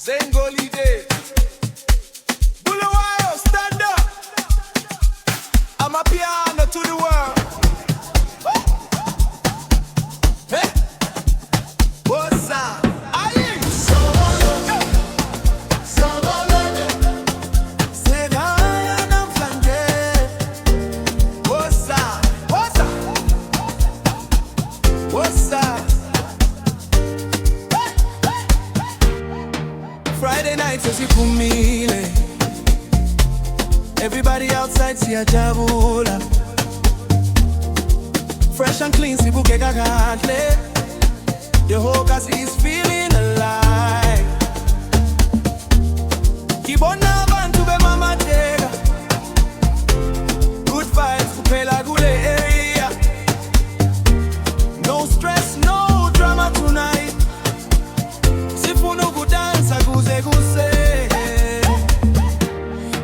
Zein Golide, Bulawayo, stand up. I'm a piano to the world. Hey, what's up? Friday night sesipumile, everybody outside siyajabula. Fresh and clean sibukeka kahle, the whole cast is feeling alive. Kibona abantu bemamateka, good vibes kuphela kule area. No stress, no drama tonight. Sifuna kudansa kuze kuse.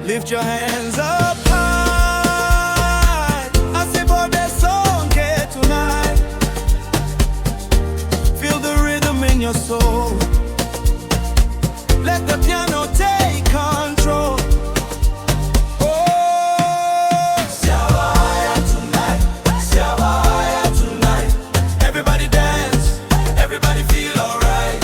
Lift your hands up high. I say for the song tonight. Feel the rhythm in your soul. Let the piano take control. Everybody dance, everybody feel alright.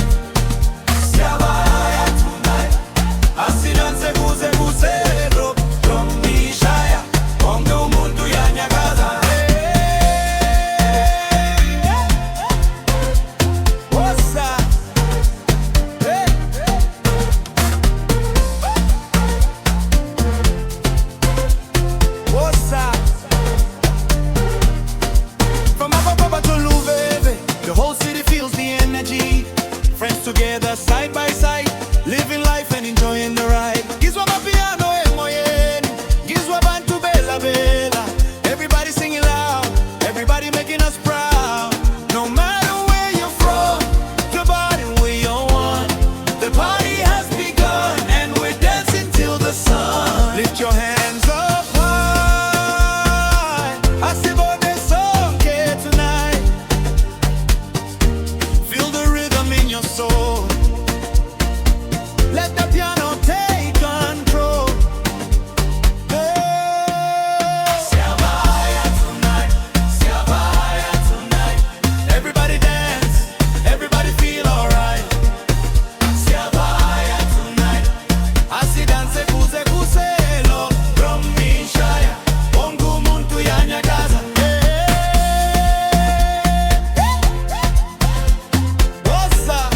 Friends together side by side, living life and enjoying the ride. Gizwa mapiano emoyeni, gizwa bantu bela bela. Everybody singing loud, everybody making us proud. No matter where you're from, the body we are one. The party has begun and we're dancing till the sun. Lift your hands up high. I see what there's song tonight. Feel the rhythm in your soul. Let the piano take control. Siabaya tonight, Siabaya tonight. Everybody dance, everybody feel alright. Siabaya tonight. Asi dance kuze kuselo, romishaya, bongo muntu yanyagaza. What's up?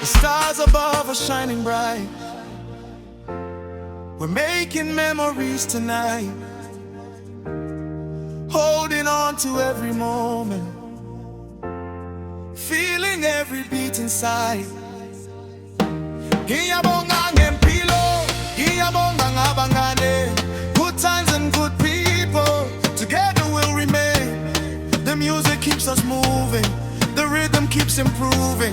The stars above are shining bright. We're making memories tonight, holding on to every moment, feeling every beat inside. Ngiyabonga ngempilo, ngiyabonga ngabangane. Good times and good people, together we'll remain. The music keeps us moving, the rhythm keeps improving.